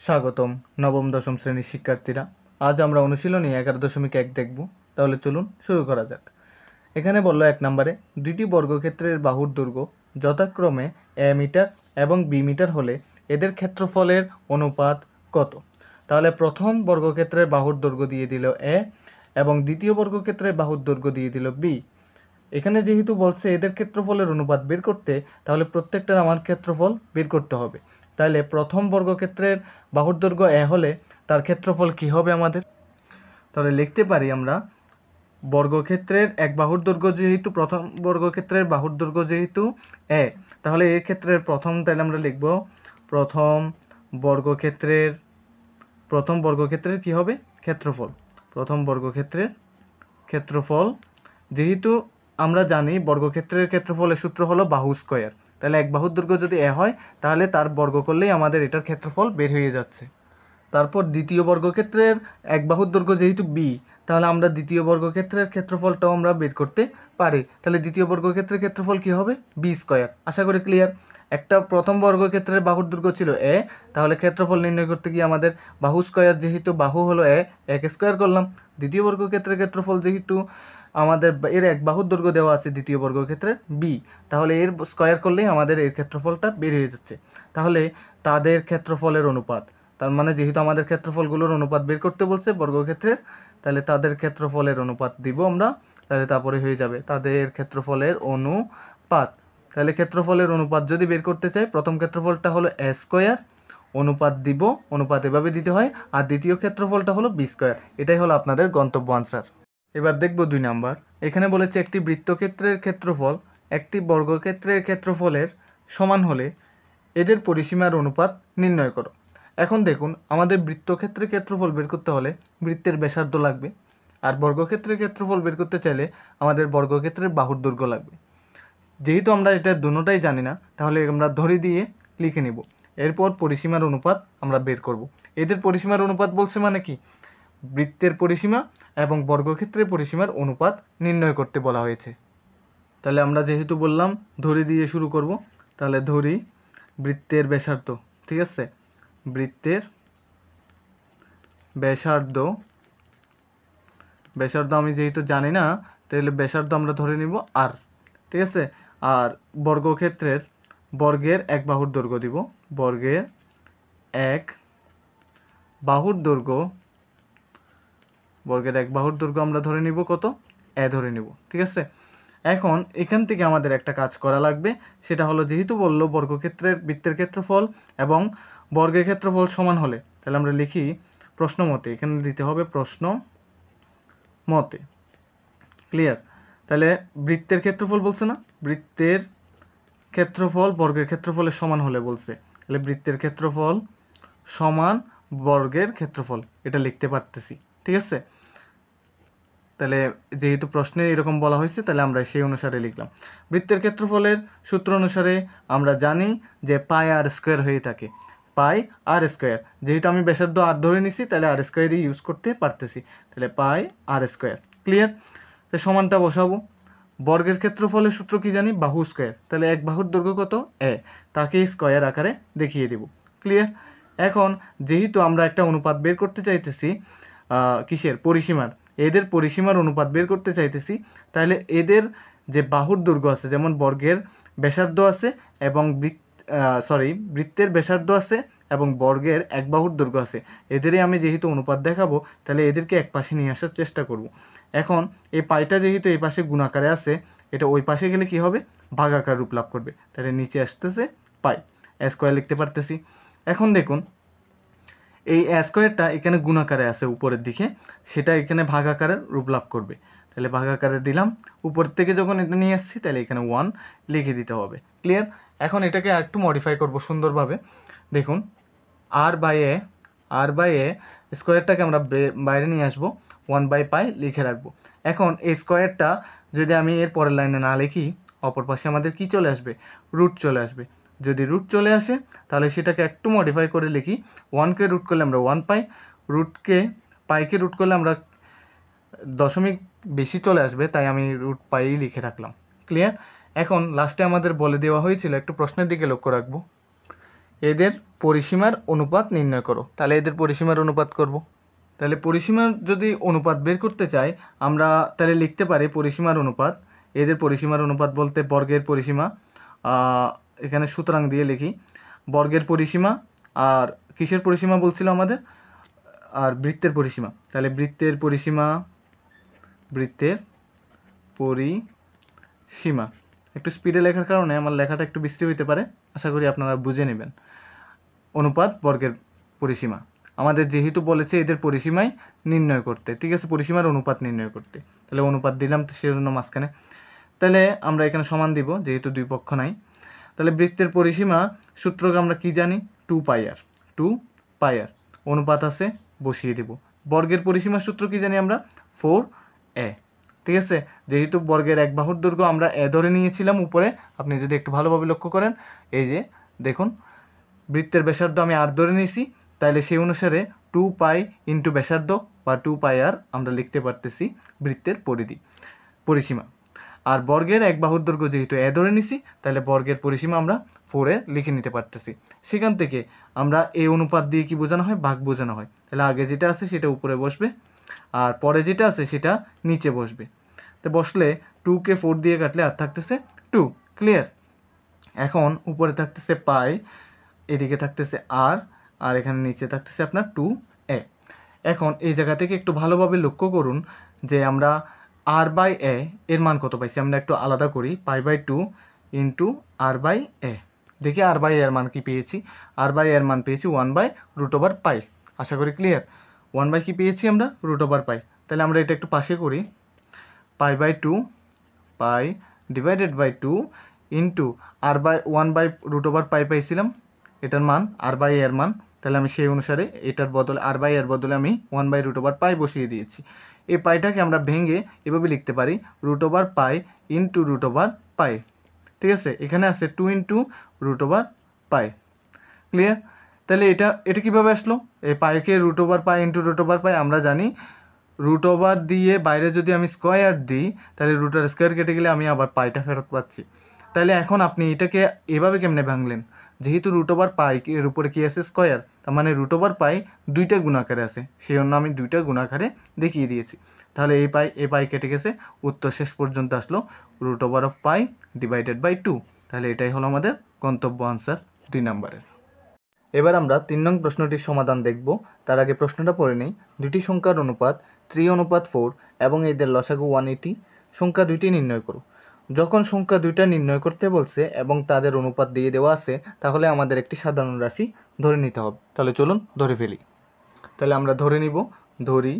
স্বাগতম নবম দশম শ্রেণীর শিক্ষার্থীরা। আজ আমরা অনুশীলনী 11.1 দেখব। তাহলে চলুন শুরু করা যাক। এখানে বলল 1 নম্বরে দুইটি বর্গক্ষেত্রের বাহুর দৈর্ঘ্য যথাক্রমে a মিটার এবং b মিটার হলে এদের ক্ষেত্রফলের অনুপাত কত। তাহলে প্রথম বর্গক্ষেত্রের বাহুর দৈর্ঘ্য দিয়ে দিল a এবং দ্বিতীয় বর্গক্ষেত্রের বাহুর দৈর্ঘ্য দিয়ে দিল b। এখানে যেহেতু বলছে এদের ক্ষেত্রফলের অনুপাত বের করতে, তাহলে প্রত্যেকটার আমার ক্ষেত্রফল বের করতে হবে। তাহলে প্রথম বর্গক্ষেত্রের বাহুর দৈর্ঘ্য এ হলে তার ক্ষেত্রফল কি হবে আমাদের? তাহলে লিখতে পারি আমরা বর্গক্ষেত্রের এক বাহুর দৈর্ঘ্য যেহেতু প্রথম বর্গক্ষেত্রের বাহুর দৈর্ঘ্য যেহেতু এ, তাহলে এই ক্ষেত্রের প্রথম, তাহলে আমরা লিখব প্রথম বর্গক্ষেত্রের কি হবে ক্ষেত্রফল। প্রথম বর্গক্ষেত্রের ক্ষেত্রফল, যেহেতু আমরা জানি বর্গক্ষেত্রের ক্ষেত্রফলের সূত্র হলো বাহু স্কয়ার, তাহলে এক বাহুর দৈর্ঘ্য যদি এ হয় তাহলে তার বর্গ করলেই আমাদের এটার ক্ষেত্রফল বের হয়ে যাচ্ছে। তারপর দ্বিতীয় বর্গক্ষেত্রের এক বাহুর দৈর্ঘ্য যেহেতু বি, তাহলে আমরা দ্বিতীয় বর্গক্ষেত্রের ক্ষেত্রফলটাও আমরা বের করতে পারি। তাহলে দ্বিতীয় বর্গক্ষেত্রের ক্ষেত্রফল কি হবে? B square. আশা করি ক্লিয়ার। একটা প্রথম বর্গক্ষেত্রের বাহুর দৈর্ঘ্য ছিল এ, তাহলে ক্ষেত্রফল নির্ণয় করতে গিয়ে আমাদের বাহু স্কয়ার, যেহেতু বাহু হলো এ, একে স্কয়ার করলাম। দ্বিতীয় বর্গক্ষেত্রের ক্ষেত্রফল যেহেতু আমাদের এর এক বাহুর দৈর্ঘ্য দেওয়া আছে দ্বিতীয় বর্গক্ষেত্রের বি, তাহলে এর স্কয়ার করলেই আমাদের এর ক্ষেত্রফলটা বের হয়ে যাচ্ছে। তাহলে তাদের ক্ষেত্রফলের অনুপাত, তার মানে যেহেতু আমাদের ক্ষেত্রফলগুলোর অনুপাত বের করতে বলছে বর্গক্ষেত্রের, তাহলে তাদের ক্ষেত্রফলের অনুপাত দিব আমরা। তাহলে তারপরে হয়ে যাবে তাদের ক্ষেত্রফলের অনুপাত। তাহলে ক্ষেত্রফলের অনুপাত যদি বের করতে চাই, প্রথম ক্ষেত্রফলটা হলো এ স্কয়ার, অনুপাত দিব, অনুপাত এভাবে দিতে হয়, আর দ্বিতীয় ক্ষেত্রফলটা হলো বি স্কয়ার। এটাই হলো আপনাদের গন্তব্য আনসার। এবার দেখব 2 নাম্বার। এখানে বলেছে একটি বৃত্তক্ষেত্রের ক্ষেত্রফল একটি বর্গক্ষেত্রের ক্ষেত্রফলের সমান হলে এদের পরিসীমার অনুপাত নির্ণয় করো। এখন দেখুন, আমাদের বৃত্তক্ষেত্রের ক্ষেত্রফল বের করতে হলে বৃত্তের ব্যাসার্ধ লাগবে, আর বর্গক্ষেত্রের ক্ষেত্রফল বের করতে চাইলে আমাদের বর্গক্ষেত্রের বাহুর দৈর্ঘ্য লাগবে। যেহেতু আমরা এটা দুটোটাই জানি না, তাহলে আমরা ধরে দিয়ে লিখে নিব। এরপর পরিসীমার অনুপাত আমরা বের করব। এদের পরিসীমার অনুপাত বলছে মানে কি? বৃত্তের পরিসীমা এবং বর্গক্ষেত্রের পরিসীমার অনুপাত নির্ণয় করতে বলা হয়েছে। তাহলে আমরা যেহেতু বললাম ধরি দিয়ে শুরু করব, তাহলে ধরি বৃত্তের ব্যাসার্ধ, ঠিক আছে, বৃত্তের ব্যাসার্ধ আমি যেহেতু জানি না, তাহলে ব্যাসার্ধ আমরা ধরে নিব আর, ঠিক আছে। আর বর্গের এক বাহুর দৈর্ঘ্য দিব, বর্গের এক বাহুর দৈর্ঘ্য আমরা ধরে নিব কত? এ ধরে নিব, ঠিক আছে। এখন এখান থেকে আমাদের একটা কাজ করা লাগবে, সেটা হলো যেহেতু বললো বৃত্তের ক্ষেত্রফল এবং বর্গের ক্ষেত্রফল সমান হলে, তাহলে আমরা লিখি প্রশ্ন মতে, এখানে দিতে হবে প্রশ্ন মতে। ক্লিয়ার? তাহলে বৃত্তের ক্ষেত্রফল বলছে না, বৃত্তের ক্ষেত্রফল বর্গের ক্ষেত্রফলের সমান হলে বলছে, তাহলে বৃত্তের ক্ষেত্রফল সমান বর্গের ক্ষেত্রফল, এটা লিখতে পারতেছি, ঠিক আছে। তাহলে যেহেতু প্রশ্নে এরকম বলা হয়েছে, তাহলে আমরা সেই অনুসারে লিখলাম। বৃত্তের ক্ষেত্রফলের সূত্র অনুসারে আমরা জানি যে পাই আর স্কোয়ার হয়ে থাকে, পাই আর স্কোয়ার। যেহেতু আমি ব্যাসার্ধ আর ধরে নিছি, তাহলে আর স্কোয়ারই ইউজ করতে পারতেছি, তাহলে পাই আর স্কোয়ার। ক্লিয়ার? তো সমানটা বসাবো। বর্গের ক্ষেত্রফলের সূত্র কি জানি? বাহু স্কোয়ার। তাহলে এক বাহুর দৈর্ঘ্য কত? এ, তাকে স্কোয়ার আকারে দেখিয়ে দেব। ক্লিয়ার? এখন যেহেতু আমরা একটা অনুপাত বের করতে চাইতেছি, কিসের? পরিসীমার। এদের পরিসীমার অনুপাত বের করতে চাইতেছি, তাহলে এদের যে বাহুর দৈর্ঘ্য আছে, যেমন বর্গের ব্যাসার্ধ আছে এবং বৃত্তের ব্যাসার্ধ আছে এবং বর্গের এক বাহুর দৈর্ঘ্য আছে, এদেরই আমি যেহেতু অনুপাত দেখাবো, তাহলে এদেরকে এক পাশে নিয়ে আসার চেষ্টা করব। এখন এই পাইটা যেহেতু এই পাশে গুণাকারে আছে, এটা ওই পাশে গেলে কি হবে? ভাগাকার রূপ লাভ করবে। তাহলে নিচে আসতেছে পাই, স্কোয়ার লিখতে পারতেছি। এখন দেখুন, এই স্কোয়ারটা এখানে গুণাকারে আছে উপরের দিকে, সেটা এখানে ভাগাকারের রূপ লাভ করবে। তাহলে ভাগাকারে দিলাম, উপর থেকে যখন এটা নিয়ে আসছি, তাহলে এখানে 1 লিখে দিতে হবে। ক্লিয়ার? এখন এটাকে একটু মডিফাই করব সুন্দরভাবে। দেখুন, আর বাই এ স্কোয়ারটাকে আমরা বাইরে নিয়ে আসবো, 1/পাই লিখে রাখবো। এখন এই স্কোয়ারটা যদি আমি এর পরের লাইনে না লিখি, অপর পাশে আমাদের কি চলে আসবে? রুট চলে আসবে। যদি রুট চলে আসে, তাহলে সেটাকে একটু মডিফাই করে লিখি। 1কে রুট করলে আমরা 1 পাই, পাইকে রুট করলে আমরা দশমিক বেশি চলে আসবে, তাই আমি রুট পাই লিখে রাখলাম। ক্লিয়ার? এখন লাস্টে আমাদের বলে দেওয়া হয়েছিল, একটু প্রশ্নের দিকে লক্ষ্য রাখবো। এদের পরিসীমার অনুপাত নির্ণয় করো। তাহলে এদের পরিসীমার অনুপাত করব। তাহলে পরিসীমার যদি অনুপাত বের করতে চাই আমরা তাহলে লিখতে পারি পরিসীমার অনুপাত। এদের পরিসীমার অনুপাত বলতে বর্গের পরিসীমা, এখানে সুতরাং দিয়ে লিখি বর্গের পরিসীমা আর কিসের পরিসীমা বলছিল আমাদের, আর বৃত্তের পরিসীমা। তাহলে বৃত্তের পরিসীমা, বৃত্তের পরিসীমা। একটু স্পিডে লেখার কারণে আমার লেখাটা একটু বিশ্রী হইতে পারে, আশা করি আপনারা বুঝে নেবেন। অনুপাত বর্গের পরিসীমা আমাদের যেহেতু বলেছে এদের পরিসীমাই নির্ণয় করতে, ঠিক আছে, পরিসীমার অনুপাত নির্ণয় করতে। তাহলে অনুপাত দিলাম তো সেজন্য মাঝখানে। তাহলে আমরা এখানে সমান দিব যেহেতু দুই পক্ষ নাই। তাহলে বৃত্তের পরিসীমা সূত্রকে আমরা কি জানি, 2πr, 2πr। অনুপাত আছে বসিয়ে দিব। বর্গের পরিসীমার সূত্র কি জানি আমরা, 4a, ঠিক আছে। যেহেতু বর্গের এক বাহুর দৈর্ঘ্য আমরা এ ধরে নিয়েছিলাম উপরে, আপনি যদি একটু ভালোভাবে লক্ষ্য করেন, এই যে দেখুন বৃত্তের ব্যাসার্ধ আমি আর ধরে নিয়েছি, তাহলে সেই অনুসারে 2π ইন্টু ব্যাসার্ধ বা 2πr আমরা লিখতে পারতেছি বৃত্তের পরিসীমা। আর বর্গের এক বাহুর দৈর্ঘ্য যেহেতু এ ধরে নিছি, তাহলে বর্গের পরিসীমা আমরা 4 লিখে নিতে পারতেছি। সেখান থেকে আমরা এই অনুপাত দিয়ে কি বোঝানো হয়, ভাগ বোঝানো হয়। তাহলে আগে যেটা আছে সেটা উপরে বসবে আর পরে যেটা আছে সেটা নিচে বসবে। তো বসলে 2কে 4 দিয়ে কাটলে আর থাকতেছে 2, ক্লিয়ার। এখন উপরে থাকতেছে পাই, এদিকে থাকতেছে আর এখানে নিচে থাকতেছে আপনার 2a। এখন এই জায়গা থেকে একটু ভালোভাবে লক্ষ্য করুন যে আমরা r/a এর মান কত পাইছি। আমরা একটু আলাদা করি, π/2 ইন্টু r/a। দেখি r/a এর মান কি পেয়েছি। r/a এর মান পেয়েছি 1/√π। আশা করি ক্লিয়ার। 1 কি পেয়েছি আমরা, √π। তাহলে আমরা এটা একটু পাশে করি, π/2 π ডিভাইডেড বাই 2 ইন্টু r/1/√π পাইছিলাম, এটার মান r/a এর মান। তাহলে আমি সেই অনুসারে এটার বদলে r/a এর বদলে আমি 1/√π বসিয়ে দিয়েছি। এই পাইটাকে আমরা ভেঙে এভাবে লিখতে পারি √π ইন্টু √π, ঠিক আছে। এখানে আছে 2 ইন্টু √π, ক্লিয়ার। তাহলে এটা কীভাবে আসলো, এই পাইকে √π ইন্টু √π আমরা জানি √ওভার দিয়ে বাইরে যদি আমি স্কোয়ার দিই তাহলে রুটের স্কোয়ার কেটে গেলে আমি আবার পাইটা ফেরত পাচ্ছি। তাহলে এখন আপনি এটাকে এভাবে কেমনে ভাঙলেন, যেহেতু √π এর উপরে কি আছে, স্কোয়ার, তার মানে √π দুইটা গুণাকারে আছে, সেই জন্য আমি দুইটা গুণাকারে দেখিয়ে দিয়েছি। তাহলে এই পাই কেটে গেছে, উত্তর শেষ পর্যন্ত আসলো √π ডিভাইডেড বাই 2। তাহলে এটাই হলো আমাদের গন্তব্য আনসার 2 নম্বরের। এবার আমরা 3 নং প্রশ্নটির সমাধান দেখব। তার আগে প্রশ্নটা পড়ে নেই। দুটি সংখ্যার অনুপাত 3:4 এবং এদের লসাগু 180, সংখ্যা দুইটি নির্ণয় করো। যখন সংখ্যা দুইটা নির্ণয় করতে বলছে এবং তাদের অনুপাত দিয়ে দেওয়া আছে, তাহলে আমাদের একটি সাধারণ রাশি ধরে নিতে হবে। তাহলে চলুন ধরে ফেলি। তাহলে আমরা ধরি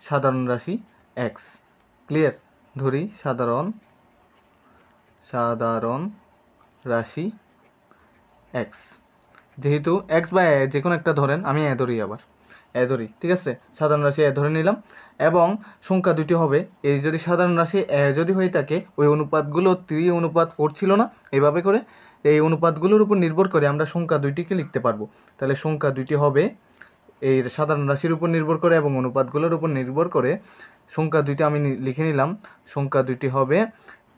সাধারণ রাশি x, ক্লিয়ার। ধরি সাধারণ রাশি x। যেহেতু x বা এ যে কোনো একটা ধরেন, আমি এ ধরি, ঠিক আছে। সাধারণ রাশি এ ধরে নিলাম এবং সংখ্যা দুটি হবে। এই যদি সাধারণ রাশি এ যদি হয়ে থাকে, ওই অনুপাতগুলো 3:4 ছিল না, এভাবে করে এই অনুপাতগুলোর উপর নির্ভর করে আমরা সংখ্যা দুইটিকে লিখতে পারবো। তাহলে সংখ্যা দুইটি হবে এই সাধারণ রাশির উপর নির্ভর করে এবং অনুপাতগুলোর উপর নির্ভর করে। সংখ্যা দুইটা আমি লিখে নিলাম, সংখ্যা দুইটি হবে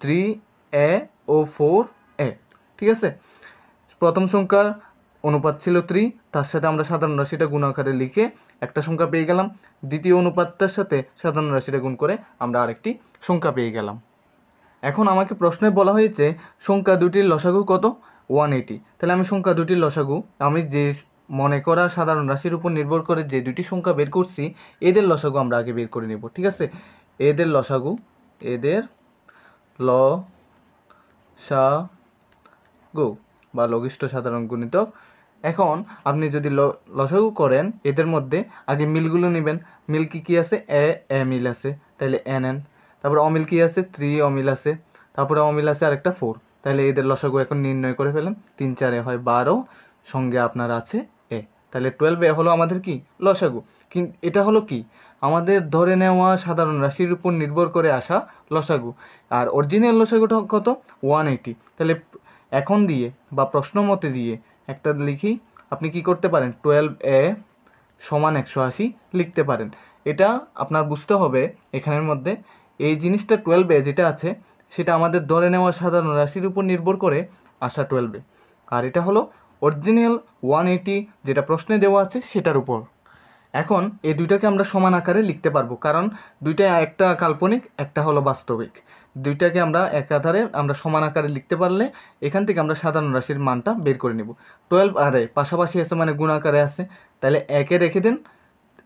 3a ও 4a, ঠিক আছে। প্রথম সংখ্যার অনুপাত ছিল 3, তার সাথে আমরা সাধারণ রাশিটা গুণ আকারে লিখে একটা সংখ্যা পেয়ে গেলাম। দ্বিতীয় অনুপাতটার সাথে সাধারণ রাশিটা গুণ করে আমরা আরেকটি সংখ্যা পেয়ে গেলাম। এখন আমাকে প্রশ্নে বলা হয়েছে সংখ্যা দুটির লসাগু কত, 180। তাহলে আমি সংখ্যা দুটির লসাগু, আমি যে মনে করা সাধারণ রাশির উপর নির্ভর করে যে দুটি সংখ্যা বের করছি, এদের লসাগু আমরা আগে বের করে নেব, ঠিক আছে। এদের লসাগু বা লঘিষ্ঠ সাধারণ গুণিতক। এখন আপনি যদি লসাগু করেন, এদের মধ্যে আগে মিলগুলো নেবেন। মিল কি আছে, এ মিল আছে, তাহলে এ নেন। তারপরে অমিল কি আছে, 3 অমিল আছে। তারপরে অমিল আছে আরেকটা 4। তাহলে এদের লসাগু এখন নির্ণয় করে ফেলেন। 3 4 হয় 12, সঙ্গে আপনার আছে এ। তাহলে 12 এ হলো আমাদের কি লসাগু। কিন্তু এটা হলো কি আমাদের ধরে নেওয়া সাধারণ রাশির উপর নির্ভর করে আসা লসাগু। আর অরিজিনাল লসাগুটা কত, 180। তাহলে এখন দিয়ে বা প্রশ্ন মতে দিয়ে একটা লিখি, আপনি কি করতে পারেন, 12a সমান 180 লিখতে পারেন। এটা আপনার বুঝতে হবে এখানের মধ্যে এই জিনিসটা 12a যেটা আছে সেটা আমাদের ধরে নেওয়া সাধারণ রাশির উপর নির্ভর করে আসা 12a, আর এটা হলো অরিজিনাল 180 যেটা প্রশ্নে দেওয়া আছে সেটার উপর। এখন এই দুইটাকে আমরা সমান আকারে লিখতে পারবো, কারণ দুইটা একটা কাল্পনিক একটা হলো বাস্তবিক। দুইটাকে আমরা একাধারে আমরা সমান আকারে লিখতে পারলে এখান থেকে আমরা সাধারণ রাশির মানটা বের করে নিব। 12 আর পাশাপাশি আছে মানে গুণ আকারে আছে, তাহলে একে রেখে দেন,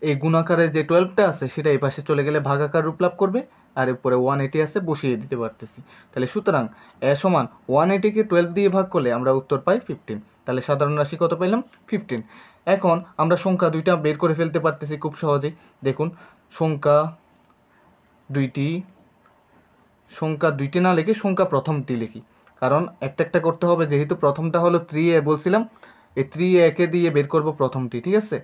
এই গুণ আকারে যে 12টা আছে সেটা এই পাশে চলে গেলে ভাগাকার রূপ লাভ করবে, আর উপরে 180 আছে বসিয়ে দিতে পারতেছি। তাহলে সুতরাং এ সমান 180কে 12 দিয়ে ভাগ করলে আমরা উত্তর পাই 15। তাহলে সাধারণ রাশি কত পাইলাম? 15। এখন আমরা সংখ্যা দুইটা বের করে ফেলতে পারতেছি খুব সহজেই। দেখুন সংখ্যা দুইটি না লিখে সংখ্যা প্রথমটি লিখি, কারণ একটা একটা করতে হবে, যেহেতু প্রথমটা হলো 3a বলছিলাম, এই 3a কে দিয়ে বের করব প্রথমটি, ঠিক আছে?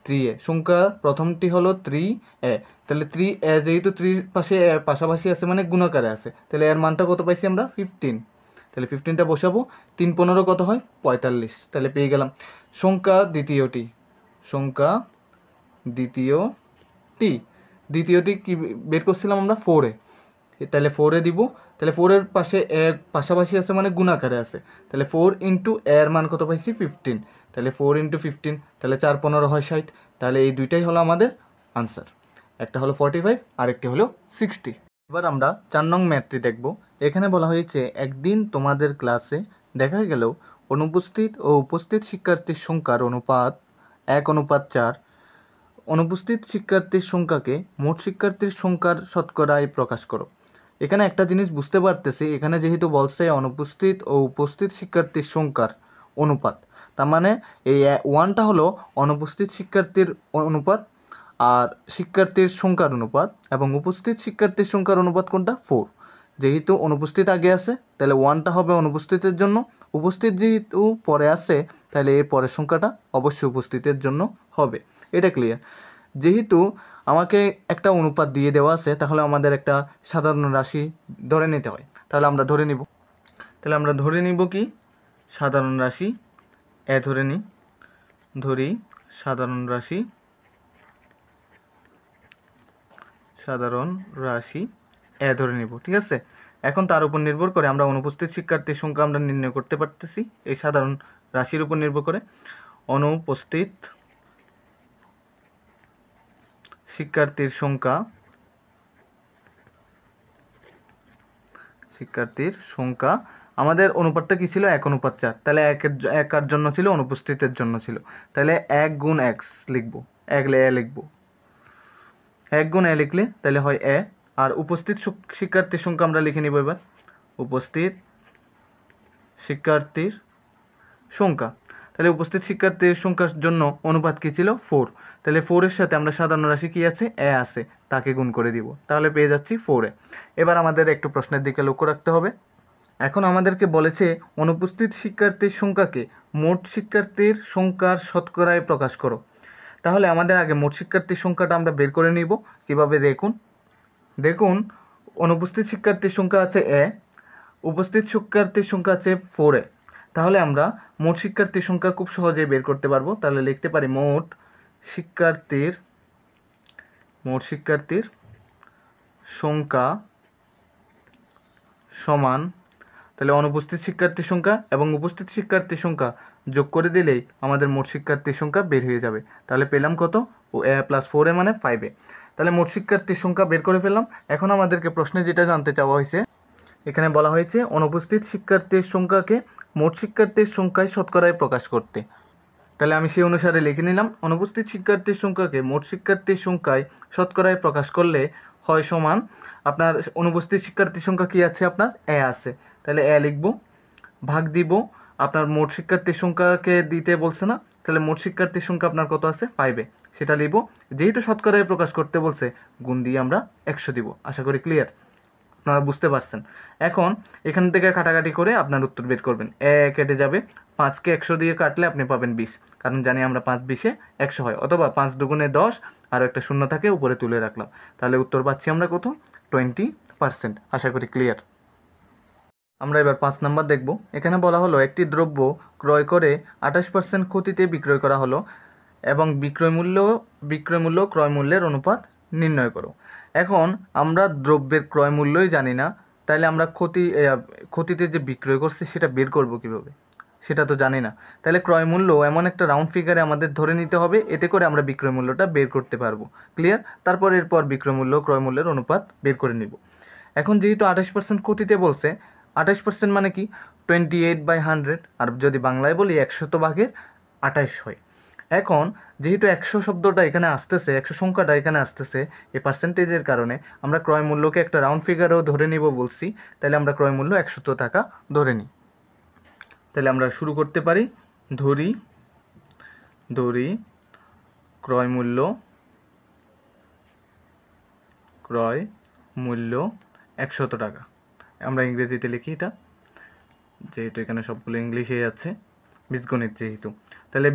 3a সংখ্যা প্রথমটি হলো 3a, তাহলে 3a যেহেতু 3 পাশে পাশাপাশি আছে মানে গুণাকারে আছে, তাহলে এর মানটা কত পাইছি আমরা? 15। তাহলে 15টা বসাবো, 3 15 কত হয়? 45। তাহলে পেয়ে গেলাম সংখ্যা দ্বিতীয়টি কি বের করছিলাম আমরা? 4a। তাহলে 4a দিব, তাহলে 4-এর পাশে পাশাপাশি আছে মানে গুণাকারে আছে, তাহলে 4 ইন্টু এর মান কত পাইছি? 15। তাহলে 4 ইন্টু 15, তাহলে 4 15 হয় 60। তাহলে এই দুইটাই হলো আমাদের আনসার, একটা হলো 45 আর একটি হলো 60। এবার আমরা 4 নং ম্যাথটি দেখব। এখানে বলা হয়েছে একদিন তোমাদের ক্লাসে দেখা গেল অনুপস্থিত ও উপস্থিত শিক্ষার্থীর সংখ্যার অনুপাত 1:4। অনুপস্থিত শিক্ষার্থীর সংখ্যাকে মোট শিক্ষার্থীর সংখ্যার শতকরায় প্রকাশ করো। এখানে একটা জিনিস বুঝতে পারতেছি, এখানে যেহেতু বলছে অনুপস্থিত ও উপস্থিত শিক্ষার্থীর সংখ্যার অনুপাত, তার মানে এই 1টা হলো অনুপস্থিত শিক্ষার্থীর অনুপাত আর শিক্ষার্থীর সংখ্যার অনুপাত, এবং উপস্থিত শিক্ষার্থীর সংখ্যার অনুপাত কোনটা? 4। যেহেতু অনুপস্থিত আগে আছে তাহলে 1টা হবে অনুপস্থিতের জন্য, উপস্থিত যেহেতু পরে আছে তাহলে এর পরের সংখ্যাটা অবশ্যই উপস্থিতের জন্য হবে। এটা ক্লিয়ার। যেহেতু আমাকে একটা অনুপাত দিয়ে দেওয়া আছে তাহলে আমাদের একটা সাধারণ রাশি ধরে নিতে হয়, তাহলে আমরা ধরে নিব কি? সাধারণ রাশি এ ধরি সাধারণ রাশি এ ধরে নিব, ঠিক আছে? এখন তার উপর নির্ভর করে আমরা অনুপস্থিত শিক্ষার্থীর সংখ্যা আমরা নির্ণয় করতে পারতেছি এই সাধারণ রাশির উপর নির্ভর করে। অনুপস্থিত শিক্ষার্থীর সংখ্যা আমাদের অনুপাতটা কি ছিল? 1:4। তাহলে একার জন্য ছিল, অনুপস্থিতের জন্য ছিল, তাহলে 1 গুণ x লিখবো, 1 লিখবো, 1 গুণ এ লিখলে তাহলে হয় এ। আর উপস্থিত শিক্ষার্থীর সংখ্যা আমরা লিখে নিব এবার। উপস্থিত শিক্ষার্থীর সংখ্যা, তাহলে উপস্থিত শিক্ষার্থীর সংখ্যার জন্য অনুপাত কি ছিল? 4। তাহলে 4-এর সাথে আমরা সাধারণ রাশি কি আছে? এ আছে, তাকে গুণ করে দিব, তাহলে পেয়ে যাচ্ছি 4a। এবার আমাদের একটু প্রশ্নের দিকে লক্ষ্য রাখতে হবে। এখন আমাদেরকে বলেছে অনুপস্থিত শিক্ষার্থীর সংখ্যাকে মোট শিক্ষার্থীর সংখ্যার শতকরায় প্রকাশ করো। তাহলে আমাদের আগে মোট শিক্ষার্থীর সংখ্যাটা আমরা বের করে নিব। কিভাবে? দেখুন অনুপস্থিত শিক্ষার্থীর সংখ্যা আছে এ, উপস্থিত শিক্ষার্থীর সংখ্যা আছে 4a। তাহলে আমরা মোট শিক্ষার্থীর সংখ্যা খুব সহজেই বের করতে পারবো। তাহলে লিখতে পারি মোট শিক্ষার্থীর সংখ্যা সমান, তাহলে অনুপস্থিত শিক্ষার্থীর সংখ্যা এবং উপস্থিত শিক্ষার্থীর সংখ্যা যোগ করে দিলেই আমাদের মোট শিক্ষার্থীর সংখ্যা বের হয়ে যাবে। তাহলে পেলাম কত? ও এ প্লাস 4a মানে 5a। তাহলে মোট শিক্ষার্থীর সংখ্যা বের করে ফেললাম। এখন আমাদেরকে প্রশ্নে যেটা জানতে চাওয়া হয়েছে, এখানে বলা হয়েছে অনুপস্থিত শিক্ষার্থীর সংখ্যাকে মোট শিক্ষার্থীর সংখ্যায় শতকরায় প্রকাশ করতে। তাহলে আমি সেই অনুসারে লিখে নিলাম, অনুপস্থিত শিক্ষার্থীর সংখ্যাকে মোট শিক্ষার্থীর সংখ্যায় শতকরায় প্রকাশ করলে হয় সমান, আপনার অনুপস্থিত শিক্ষার্থীর সংখ্যা কি আছে? আপনার এ আছে, তাহলে এ লিখব, ভাগ দিব আপনার মোট শিক্ষার্থীর সংখ্যাকে দিতে বলছে না, তাহলে মোট শিক্ষার্থীর সংখ্যা আপনার কত আছে? 5a, সেটা লিখব। যেহেতু শতকরায় প্রকাশ করতে বলছে গুণ দিয়ে আমরা 100 দিব। আশা করি ক্লিয়ার, আপনারা বুঝতে পারছেন। এখন এখান থেকে কাটাকাটি করে আপনার উত্তর বের করবেন। এ কেটে যাবে, 5কে 100 দিয়ে কাটলে আপনি পাবেন 20, কারণ জানি আমরা 5 20-এ 100 হয়, অথবা 5 দুগুণে 10 আর একটা শূন্য থাকে উপরে তুলে রাখলাম, তাহলে উত্তর পাচ্ছি আমরা কত? 20%। আশা করি ক্লিয়ার। আমরা এবার 5 নাম্বার দেখব। এখানে বলা হলো একটি দ্রব্য ক্রয় করে 28% ক্ষতিতে বিক্রয় করা হলো এবং বিক্রয় মূল্য ক্রয় মূল্যের অনুপাত নির্ণয় করো। এখন আমরা দ্রব্যের ক্রয় মূল্যই জানি না, তাহলে আমরা ক্ষতিতে যে বিক্রয় করছি সেটা বের করব কিভাবে? সেটা তো জানি না। তাহলে ক্রয় মূল্য এমন একটা রাউন্ড ফিগারে আমাদের ধরে নিতে হবে, এতে করে আমরা বিক্রয় মূল্যটা বের করতে পারবো। ক্লিয়ার? তারপর এরপর বিক্রয় মূল্য ক্রয় মূল্যের অনুপাত বের করে নিব। এখন যেহেতু 28% ক্ষতিতে বলছে, 28% মানে কি 28/100, আর যদি বাংলায় বলি 100 ভাগের 28 হয়। এখন যেহেতু 100 শব্দটা এখানে আসতেছে, 100 সংখ্যাটা এখানে আসতেছে এই পার্সেন্টেজের কারণে, আমরা ক্রয় মূল্যকে একটা রাউন্ড ফিগারেও ধরে নিব বলছি, তাহলে আমরা ক্রয় মূল্য 100 টাকা ধরে নিই। তাহলে আমরা শুরু করতে পারি। ধরি ক্রয় মূল্য 100 টাকা। আমরা ইংরেজিতে লিখি এটা, যেহেতু এখানে সবগুলো ইংলিশে আছে, বীজগণিত যেহেতু। তাহলে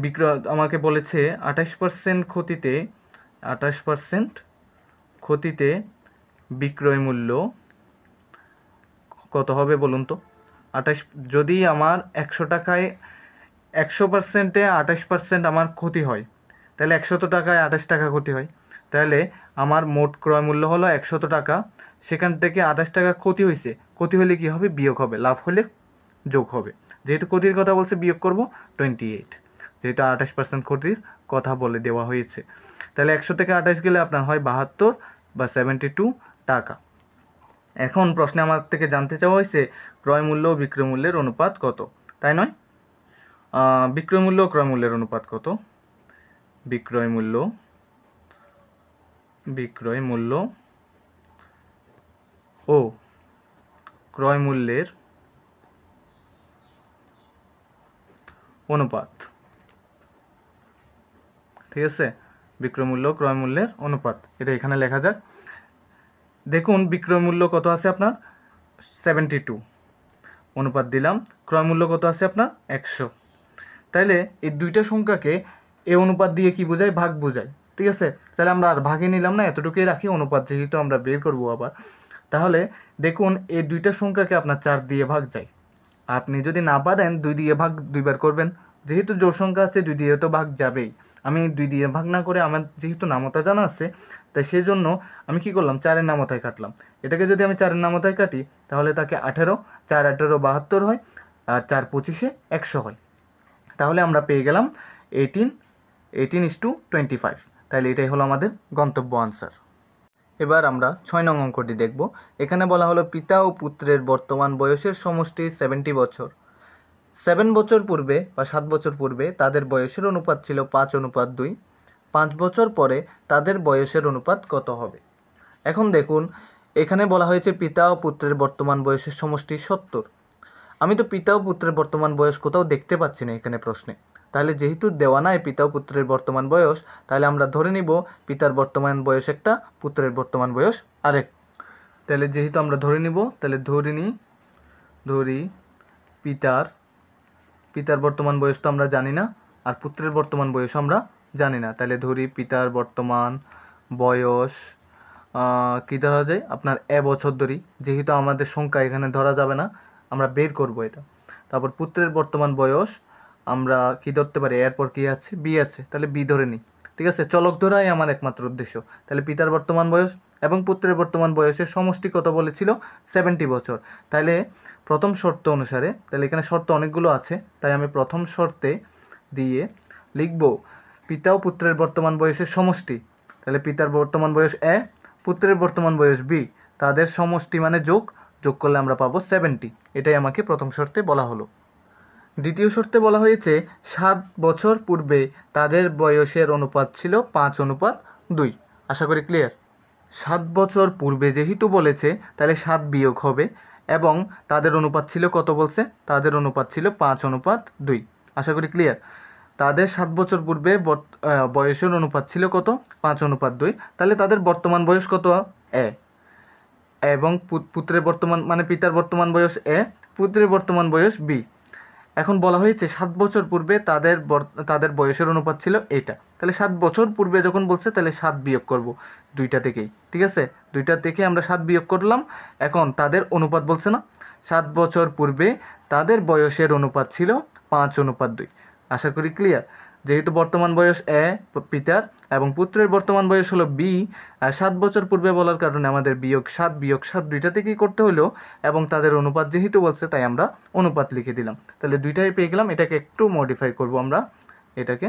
আমাকে বলেছে 28% ক্ষতিতে বিক্রয় মূল্য কত হবে বলুন তো? 28, যদি আমার 100 টাকায় 100%-এ 28% আমার ক্ষতি হয়, তাহলে 100 টাকায় 28 টাকা ক্ষতি হয়, তাহলে আমার মোট ক্রয় মূল্য হলো 100 টাকা। সেখান থেকে 28 টাকা ক্ষতি হয়েছে, ক্ষতি হলে কি হবে? বিয়োগ হবে। লাভ হলে যোগ হবে। যেহেতু ক্ষতির কথা বলছে, বিয়োগ করব 28, যেহেতু 28% ক্ষতির কথা বলে দেওয়া হয়েছে। তাহলে 100 থেকে 28 গেলে আপনার হয় 72 বা 72 টাকা। এখন প্রশ্নে আমার থেকে জানতে চাওয়া হয়েছে ক্রয় মূল্য ও বিক্রয় মূল্যের অনুপাত কত, তাই নয়? বিক্রয় মূল্য ও ক্রয় মূল্যের অনুপাত কত? বিক্রয় মূল্য ও ক্রয় মূল্যের অনুপাত। ঠিক আছে, বিক্রয় মূল্য ক্রয় মূল্যের অনুপাত, এটা এখানে লেখা যাক। দেখুন বিক্রয় মূল্য কত আছে আপনার? 72 অনুপাত দিলাম, ক্রয় মূল্য কত আছে আপনার? 100। তাইলে এই দুইটা সংখ্যাকে এই অনুপাত দিয়ে কি বোঝায়? ভাগ বোঝায়। ঠিক আছে, তাহলে আমরা আর ভাগে নিলাম না, এতটুকুই রাখি। অনুপাত যেহেতু আমরা বের করবো আবার, তাহলে দেখুন এই দুইটা সংখ্যাকে আপনার 4 দিয়ে ভাগ যায়। আপনি যদি না পারেন 2 দিয়ে ভাগ 2বার করবেন, যেহেতু জোড় সংখ্যা আছে 2 দিয়ে তো ভাগ যাবেই। আমি 2 দিয়ে ভাগ না করে, আমার যেহেতু নামতা জানা আছে, তাই সেই জন্য আমি কি করলাম? 4-এর নামতায় কাটলাম। এটাকে যদি আমি 4-এর নামতায় কাটি, তাহলে তাকে 18, 4-18 72 হয়, আর 4-25-এ 100 হয়। তাহলে আমরা পেয়ে গেলাম 18:25। তাহলে এটাই হলো আমাদের গন্তব্য আনসার। এবার আমরা 6 নং অঙ্কটি দেখব। এখানে বলা হলো পিতা ও পুত্রের বর্তমান বয়সের সমষ্টি 70 বছর। 7 বছর পূর্বে বা 7 বছর পূর্বে তাদের বয়সের অনুপাত ছিল 5:2। 5 বছর পরে তাদের বয়সের অনুপাত কত হবে? এখন দেখুন এখানে বলা হয়েছে পিতা ও পুত্রের বর্তমান বয়সের সমষ্টি 70। আমি তো পিতা ও পুত্রের বর্তমান বয়স কোথাও দেখতে পাচ্ছি না এখানে প্রশ্নে। তাহলে যেহেতু দেওয়া নাই পিতা ও পুত্রের বর্তমান বয়স, তাহলে আমরা ধরে নিব পিতার বর্তমান বয়স একটা, পুত্রের বর্তমান বয়স আরেক। তাহলে যেহেতু আমরা ধরে নিব, তাহলে ধরি পিতার বর্তমান বয়স তো আমরা জানি না, আর পুত্রের বর্তমান বয়স আমরা জানি না। তাহলে ধরি পিতার বর্তমান বয়স কী ধরা যায়? আপনার বছর ধরি, যেহেতু আমাদের সংখ্যা এখানে ধরা যাবে না, আমরা বের করব এটা। তারপর পুত্রের বর্তমান বয়স আমরা কি ধরতে পারি? এরপর কি আছে? বি আছে, তাহলে বি ধরে নিই। ঠিক আছে, চলক ধরাই আমার একমাত্র উদ্দেশ্য। তাহলে পিতার বর্তমান বয়স এবং পুত্রের বর্তমান বয়সের সমষ্টি কত বলেছিল? 70 বছর। তাহলে প্রথম শর্ত অনুসারে, তাহলে এখানে শর্ত অনেকগুলো আছে, তাই আমি প্রথম শর্তে দিয়ে লিখব পিতা ও পুত্রের বর্তমান বয়সের সমষ্টি। তাহলে পিতার বর্তমান বয়স পুত্রের বর্তমান বয়স বি, তাদের সমষ্টি মানে যোগ করলে আমরা পাবো 70। এটাই আমাকে প্রথম শর্তে বলা হলো। দ্বিতীয় শর্তে বলা হয়েছে 7 বছর পূর্বে তাদের বয়সের অনুপাত ছিল 5:2। আশা করি ক্লিয়ার। 7 বছর পূর্বে যেহেতু বলেছে, তাহলে 7 বিয়োগ হবে, এবং তাদের অনুপাত ছিল কত বলছে? তাদের অনুপাত ছিল 5:2। আশা করি ক্লিয়ার। তাদের 7 বছর পূর্বে বয়সের অনুপাত ছিল কত? 5:2। তাহলে তাদের বর্তমান বয়স কত? এবং পুত্রের বর্তমান মানে পিতার বর্তমান বয়স পুত্রের বর্তমান বয়স বি। এখন বলা হয়েছে 7 বছর পূর্বে তাদের বয়সের অনুপাত ছিল এটা। তাহলে 7 বছর পূর্বে যখন বলছে, তাহলে 7 বিয়োগ করব দুইটা থেকেই। ঠিক আছে, দুইটা থেকে আমরা 7 বিয়োগ করলাম। এখন তাদের অনুপাত বলছে না, 7 বছর পূর্বে তাদের বয়সের অনুপাত ছিল 5:2। আশা করি ক্লিয়ার। যেহেতু বর্তমান বয়স পিতার এবং পুত্রের বর্তমান বয়স হলো বি, 7 বছর পূর্বে বলার কারণে আমাদের বিয়োগ সাত দুইটা থেকেই করতে হলো, এবং তাদের অনুপাত যেহেতু বলছে তাই আমরা অনুপাত লিখে দিলাম। তাহলে দুইটাই পেয়ে গেলাম। এটাকে একটু মডিফাই করব আমরা। এটাকে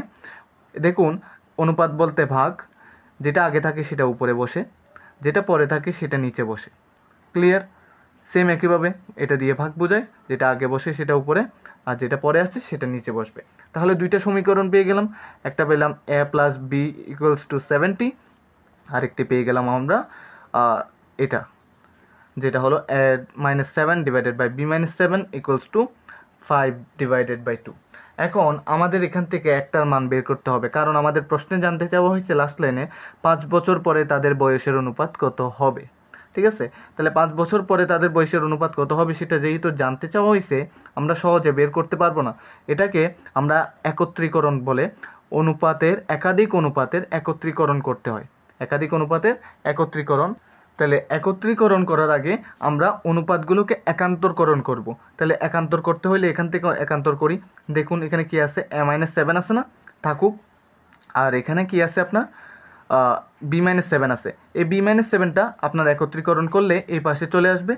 দেখুন, অনুপাত বলতে ভাগ, যেটা আগে থাকে সেটা উপরে বসে, যেটা পরে থাকে সেটা নিচে বসে। ক্লিয়ার? সেম একইভাবে এটা দিয়ে ভাগ বোঝায়, যেটা আগে বসে সেটা উপরে, আর যেটা পরে আসছে সেটা নিচে বসবে। তাহলে দুইটা সমীকরণ পেয়ে গেলাম। একটা পেলাম a plus B equals to 70, আরেকটি পেয়ে গেলাম আমরা এটা, যেটা হলো -7 divided by b - 7 equals to 5 divided by 2। এখন আমাদের এখান থেকে একটার মান বের করতে হবে, কারণ আমাদের প্রশ্নে জানতে চাওয়া হয়েছে লাস্ট লাইনে 5 বছর পরে তাদের বয়সের অনুপাত কত হবে। ঠিক আছে? তাহলে 5 বছর পরে তাদের বয়সের অনুপাত কত হবে সেটা যেহেতু জানতে চাওয়া হয়েছে, আমরা সহজে বের করতে পারবো না। এটাকে আমরা একত্রীকরণ বলে, একাধিক অনুপাতের একত্রীকরণ করতে হয়। একাধিক অনুপাতের একত্রীকরণ। তাহলে একত্রীকরণ করার আগে আমরা অনুপাতগুলোকে একান্তরকরণ করব। তাহলে একান্তর করতে হলে এখান থেকে একান্তর করি। দেখুন এখানে কি আছে, a-7 আছে না, থাকুক। আর এখানে কি আছে আপনার b-7 আছে। এই b-7টা আপনার একত্রীকরণ করলে এই পাশে চলে আসবে,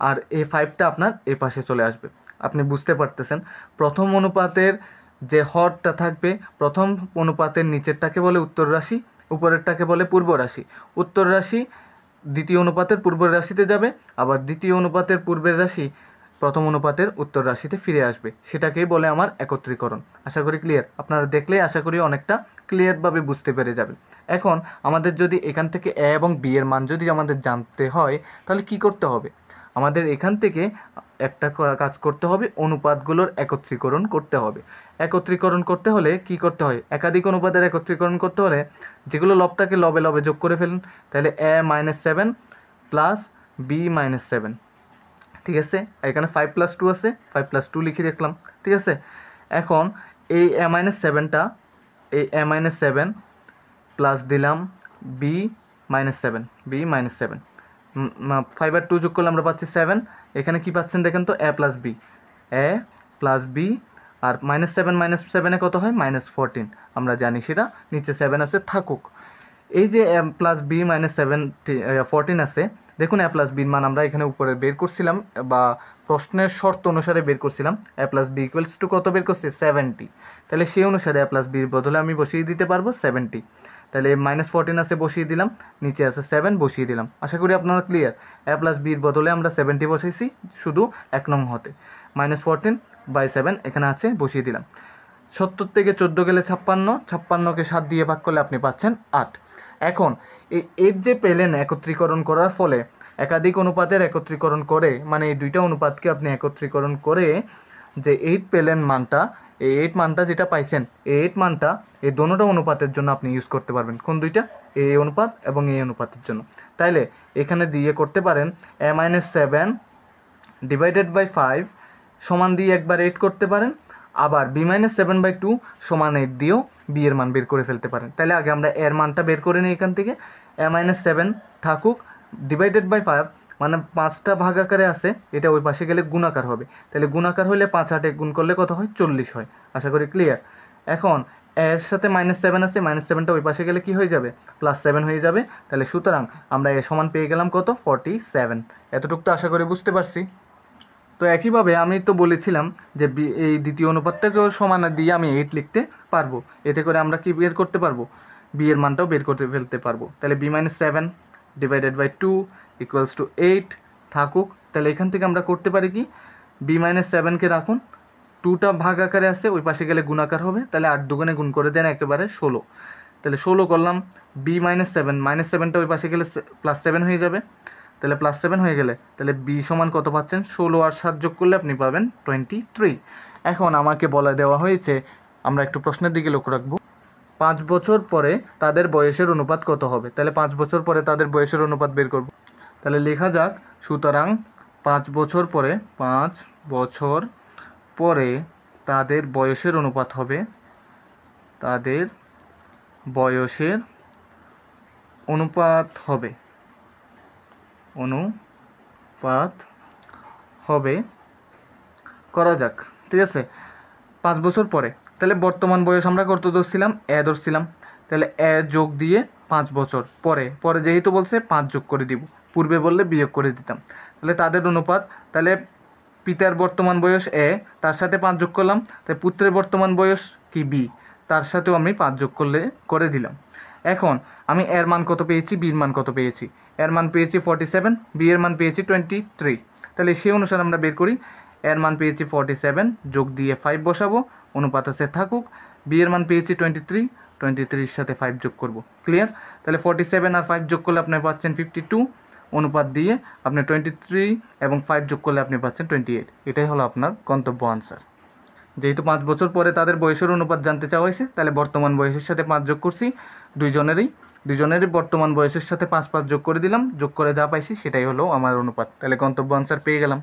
আর এই 5টা আপনার এই পাশে চলে আসবে। আপনি বুঝতে পারতেছেন, প্রথম অনুপাতের যে হরটা থাকবে, প্রথম অনুপাতের নিচেরটাকে বলে উত্তর রাশি, উপরেরটাকে বলে পূর্ব রাশি। উত্তর রাশি দ্বিতীয় অনুপাতের পূর্বের রাশিতে যাবে, আবার দ্বিতীয় অনুপাতের পূর্বের রাশি প্রথম অনুপাতের উত্তর রাশিতে ফিরে আসবে। সেটাকেই বলে আমার একত্রীকরণ। আশা করি ক্লিয়ার। আপনারা দেখলে আশা করি অনেকটা ক্লিয়ারভাবে বুঝতে পেরে যাবেন। এখন আমাদের যদি এখান থেকে এ এবং বি এর মান যদি আমাদের জানতে হয়, তাহলে কি করতে হবে? আমাদের এখান থেকে একটা কাজ করতে হবে, অনুপাতগুলোর একত্রীকরণ করতে হবে। একত্রীকরণ করতে হলে কি করতে হয়? একাধিক অনুপাতের একত্রীকরণ করতে হলে যেগুলো লব থাকে লবে লবে যোগ করে ফেলুন। তাহলে a-7 প্লাস b-7, ঠিক আছে? এখানে 5 + 2 আছে, 5 + 2 লিখে রাখলাম। ঠিক আছে? এখন এই a-7টা, এই a-7 প্লাস দিলাম b-7, b-7, 5 আর 2 যোগ করলে আমরা পাচ্ছি 7। এখানে কি পাচ্ছেন দেখেন তো, a প্লাস b, আর -7 কত হয়? -14। আমরা জানি সেটা, নিচে 7 আছে, থাকুক। এই যে a প্লাস b -14 আছে, দেখুন a প্লাস বির মান আমরা এখানে উপরে বের করছিলাম, বা প্রশ্নের শর্ত অনুসারে বের করছিলাম। a plus B equals to কত বের করছি? 70। তাহলে সেই অনুসারে a প্লাস বির বদলে আমি বসিয়ে দিতে পারবো 70। তাহলে -14 আছে, বসিয়ে দিলাম, নিচে আছে 7, বসিয়ে দিলাম। আশা করি আপনারা ক্লিয়ার। a প্লাস বির বদলে আমরা 70 বসাইছি শুধু 1 নং হতে। -14/7 এখানে আছে, বসিয়ে দিলাম। 70 থেকে 14 গেলে 56, 56কে 7 দিয়ে ভাগ করলে আপনি পাচ্ছেন 8। এখন এর যে পেলেন একত্রীকরণ করার ফলে, একাধিক অনুপাতের একত্রীকরণ করে, মানে এই দুইটা অনুপাতকে আপনি একত্রীকরণ করে যে 8 পেলেন মানটা, এই 8 মানটা যেটা পাইছেন, এই 8 মানটা এই দোনোটা অনুপাতের জন্য আপনি ইউজ করতে পারবেন। কোন দুইটা? এই অনুপাত এবং এই অনুপাতের জন্য। তাইলে এখানে দিয়ে করতে পারেন a-7 ডিভাইডেড বাই 5 সমান দিয়ে একবার 8 করতে পারেন, আবার b-7/2 সমান 8 দিয়েও b এর মান বের করে ফেলতে পারেন। তাহলে আগে আমরা এর মানটা বের করে নিই এখান থেকে। a-7 থাকুক, ডিভাইডেড বাই 5, মানে 5টা ভাগ আকারে আছে, এটা ওই পাশে গেলে গুণাকার হবে। তাহলে গুণাকার হলে 5 8 গুণ করলে কত হয়? 40 হয়। আশা করি ক্লিয়ার। এখন এর সাথে -7 আছে, -7টা ওই পাশে গেলে কি হয়ে যাবে? +7 হয়ে যাবে। তাহলে সুতরাং আমরা এ সমান পেয়ে গেলাম কত? 47। এতটুকু তো আশা করি বুঝতে পারছি। তো একইভাবে আমি তো বলেছিলাম যে এই দ্বিতীয় অনুপাতটাকেও সমান দিয়ে আমি 8 লিখতে পারবো। এতে করে আমরা কি বের করতে পারবো? বি এর মানটাও বের করতে ফেলতে পারবো। তাহলে b-7 divided by 2 equals to 8 থাকুক। তাহলে এখান থেকে আমরা করতে পারি কি, b-7কে রাখুন, 2টা ভাগ আকারে আছে, ওই পাশে গেলে গুণাকার হবে। তাহলে 8 দুগুণে গুণ করে দেন একেবারে 16। তাহলে 16 করলাম, b-7, -7টা ওই পাশে গেলে +7 হয়ে যাবে। তাহলে +7 হয়ে গেলে তাহলে বি সমান কত পাচ্ছেন? 16 আর 7 যোগ করলে আপনি পাবেন 23। এখন আমাকে বলে দেওয়া হয়েছে, আমরা একটু প্রশ্নের দিকে লক্ষ্য রাখবো, 5 বছর পরে তাদের বয়সের অনুপাত কত হবে। তাহলে 5 বছর পরে তাদের বয়সের অনুপাত বের করব। তাহলে লেখা যাক, সুতরাং 5 বছর পরে, 5 বছর পরে তাদের বয়সের অনুপাত হবে, তাদের বয়সের অনুপাত হবে, অনুপাত হবে, করা যাক। ঠিক আছে? 5 বছর পরে, তাহলে বর্তমান বয়স আমরা কত ধরছিলাম, ধরছিলাম। তাহলে যোগ দিয়ে 5 বছর পরে পরে যেহেতু বলছে 5 যোগ করে দিব, পূর্বে বললে বিয়োগ করে দিতাম। তাহলে তাদের অনুপাত, তাহলে পিতার বর্তমান বয়স তার সাথে 5 যোগ করলাম, তাই পুত্রের বর্তমান বয়স কি বি, তার সাথেও আমি 5 যোগ করে দিলাম। এখন আমি এর মান কত পেয়েছি, বির মান কত পেয়েছি। এর মান পেয়েছি 47, বি এর মান পেয়েছি 23। তাহলে সেই অনুসারে আমরা বের করি। এর মান পেয়েছি 47, যোগ দিয়ে 5 বসাবো, অনুপাত আছে থাকুক। বি এর মান পেয়েছি 23, 23 সাথে 5 যোগ করব। ক্লিয়ার? তাহলে 47 আর 5 যোগ করলে আপনি পাচ্ছেন 52, অনুপাত দিয়ে আপনি 23 এবং 5 যোগ করলে আপনি পাচ্ছেন 28। এটাই হলো আপনার গন্তব্য আনসার। যেহেতু 5 বছর পরে তাদের বয়সের অনুপাত জানতে চাওয়া হয়েছে, তাহলে বর্তমান বয়সের সাথে 5 যোগ করছি, দুইজনেরই বর্তমান বয়সের সাথে 5 যোগ করে দিলাম, যোগ করে যা পাইছি সেটাই হলো আমার অনুপাত। তাহলে গন্তব্য আনসার পেয়ে গেলাম।